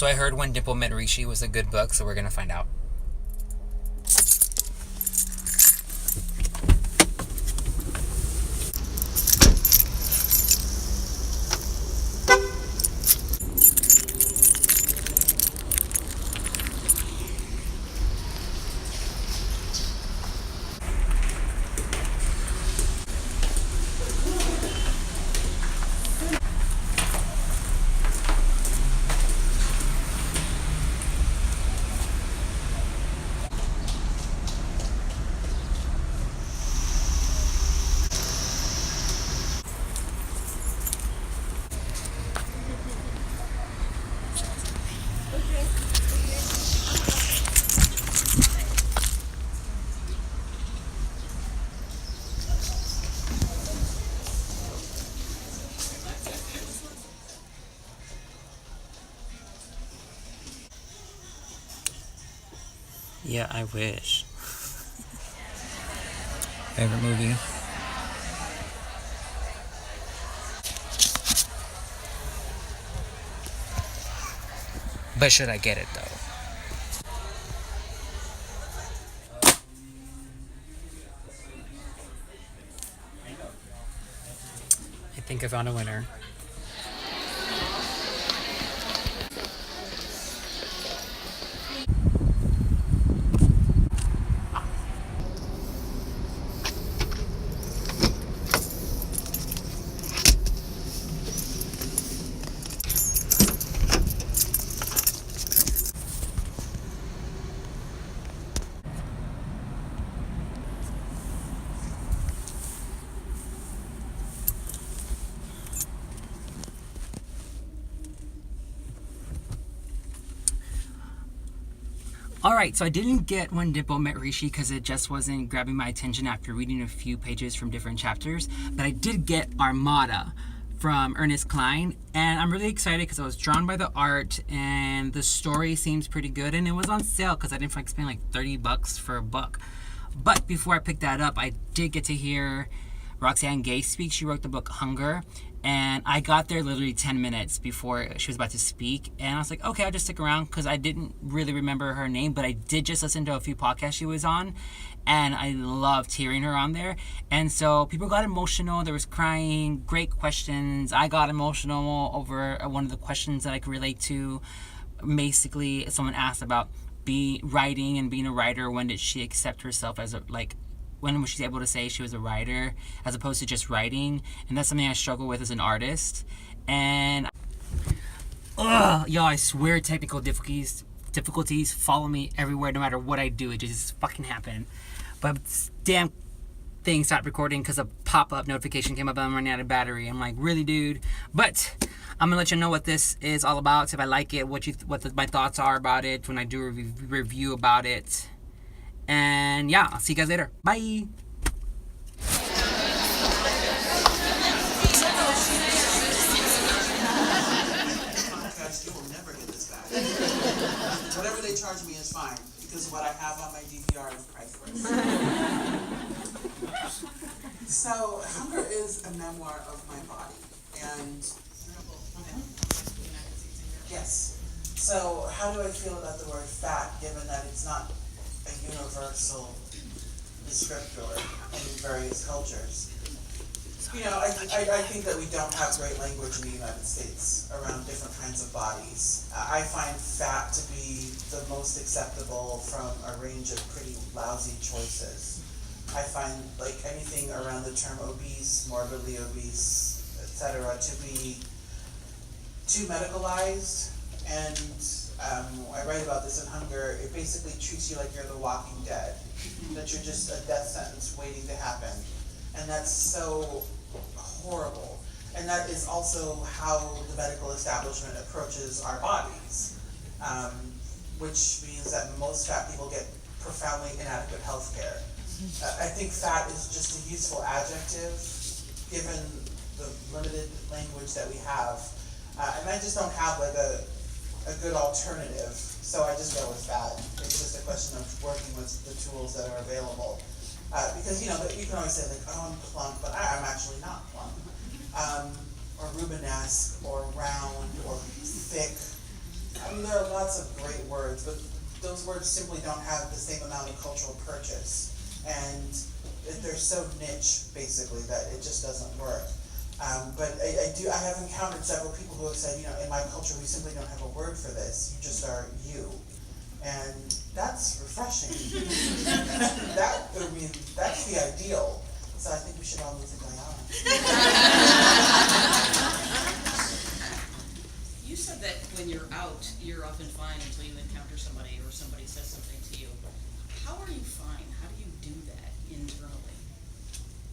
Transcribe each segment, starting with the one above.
So I heard When Dimple Met Rishi was a good book, so we're going to find out. Yeah, I wish. Favorite movie? But should I get it though? I think I found a winner. Alright, so I didn't get When Dimple Met Rishi because it just wasn't grabbing my attention after reading a few pages from different chapters. But I did get Armada from Ernest Cline, and I'm really excited because I was drawn by the art and the story seems pretty good, and it was on sale because I didn't like spend like $30 for a book. But before I picked that up, I did get to hear Roxane Gay speak. She wrote the book Hunger, and I got there literally 10 minutes before she was about to speak, and I was like, okay, I'll just stick around because I didn't really remember her name, but I did just listen to a few podcasts she was on, and I loved hearing her on there. And so people got emotional, there was crying, great questions. I got emotional over one of the questions that I could relate to. Basically, someone asked about writing and being a writer. When did she accept herself as a, like, when was she able to say she was a writer as opposed to just writing? And that's something I struggle with as an artist. And y'all, I swear technical difficulties follow me everywhere no matter what I do. It just fucking happen. But damn thing stopped recording because a pop-up notification came up and I'm running out of battery. I'm like, really, dude? But I'm gonna let you know what this is all about. If I like it, my thoughts are about it when I do a review about it. And yeah, I'll see you guys later. Bye. You will never get this back. Whatever they charge me is fine, because what I have on my DVR is priceless. So, Hunger is a memoir of my body, and yes. So, how do I feel about the word fat, given that it's not a universal descriptor in various cultures? You know, I think that we don't have great language in the United States around different kinds of bodies. I find fat to be the most acceptable from a range of pretty lousy choices. I find like anything around the term obese, morbidly obese, etc. to be too medicalized, and I write about this in Hunger. It basically treats you like you're the Walking Dead, that you're just a death sentence waiting to happen, and that's so horrible. And that is also how the medical establishment approaches our bodies, which means that most fat people get profoundly inadequate health care. I think fat is just a useful adjective, given the limited language that we have, and I just don't have like a good alternative, so I just go with fat. It's just a question of working with the tools that are available. Because, you know, you can always say, like, oh, I'm plump, but I'm actually not plump. Or Rubenesque, or round, or thick. I mean, there are lots of great words, but those words simply don't have the same amount of cultural purchase. And they're so niche, basically, that it just doesn't work. But I have encountered several people who have said, you know, in my culture, we simply don't have a word for this. You just are you. And that's refreshing. That's the ideal. So I think we should all move to Guyana. You said that when you're out, you're often fine until you encounter somebody or somebody says something to you. How are you fine? How do you do that internally?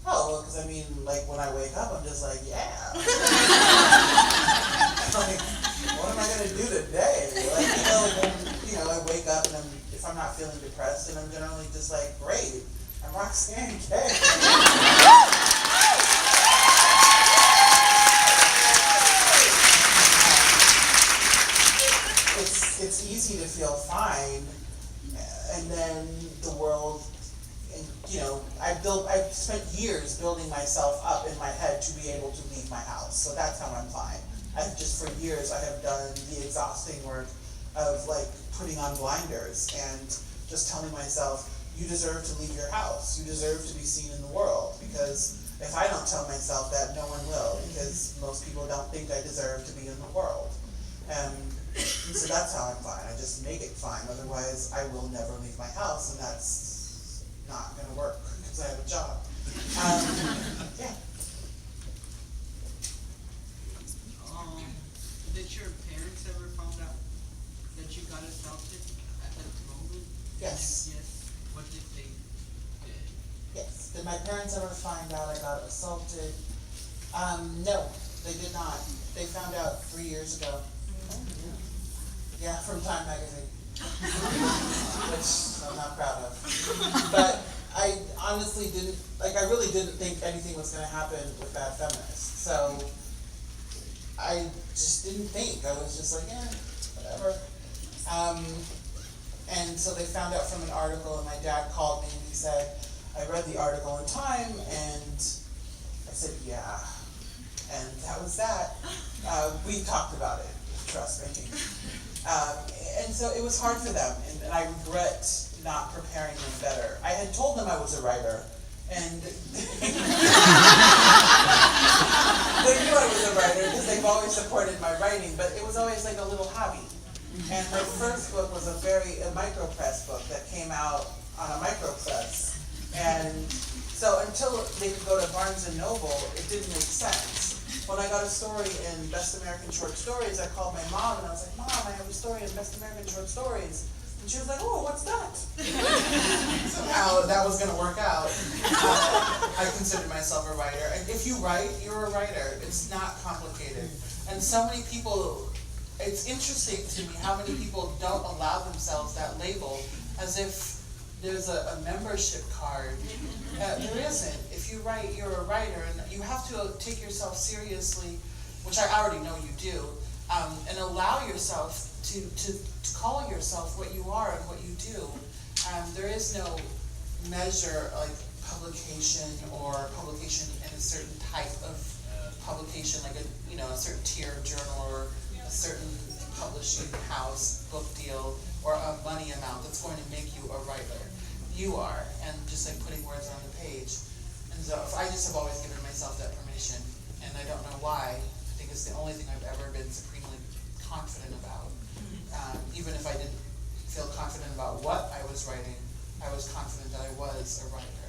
Oh, well, because I mean, like, when I wake up, I'm just like, yeah. Like, what am I going to do today? Like, I wake up and if I'm not feeling depressed, then I'm generally just like, great, I'm Roxane Gay. It's easy to feel fine, and then the world, and I've spent years building myself up in my head to be able to leave my house, so that's how I'm fine. For years I have done the exhausting work of like putting on blinders and just telling myself, you deserve to leave your house, you deserve to be seen in the world, because if I don't tell myself that, no one will, because most people don't think I deserve to be in the world. And so that's how I'm fine. I just make it fine. Otherwise, I will never leave my house, and that's not going to work because I have a job. Yeah. Did your parents ever found out that you got assaulted at that moment? Yes. Yes. What did they do? Yes. Did my parents ever find out I got assaulted? No, they did not. They found out 3 years ago. Yeah, from Time magazine, which I'm not proud of. But I honestly I really didn't think anything was going to happen with Bad Feminist. So I just didn't think. I was just like, whatever. And so they found out from an article, and my dad called me and he said, I read the article in Time, and I said, yeah. And that was that. We talked about it, trust me. And so it was hard for them, and I regret not preparing them better. I had told them I was a writer, and they knew I was a writer because they've always supported my writing, but it was always like a little hobby. And my first book was a micropress book that came out on a micropress. And so until they could go to Barnes & Noble, it didn't make sense. When I got a story in Best American Short Stories, I called my mom and I was like, Mom, I have a story in Best American Short Stories. And she was like, oh, what's that? Somehow that was going to work out. I considered myself a writer. And if you write, you're a writer. It's not complicated. And so many people, it's interesting to me how many people don't allow themselves that label as if there's a membership card. There isn't. If you write, you're a writer, and you have to take yourself seriously, which I already know you do, and allow yourself to call yourself what you are and what you do. There is no measure like publication or publication in a certain type of publication, like a certain tier of journal or a certain publishing house book deal or a money amount that's going to make you a writer. You are, and just like putting words on the page. And so I just have always given myself that permission, and I don't know why. I think it's the only thing I've ever been supremely confident about. Even if I didn't feel confident about what I was writing, I was confident that I was a writer.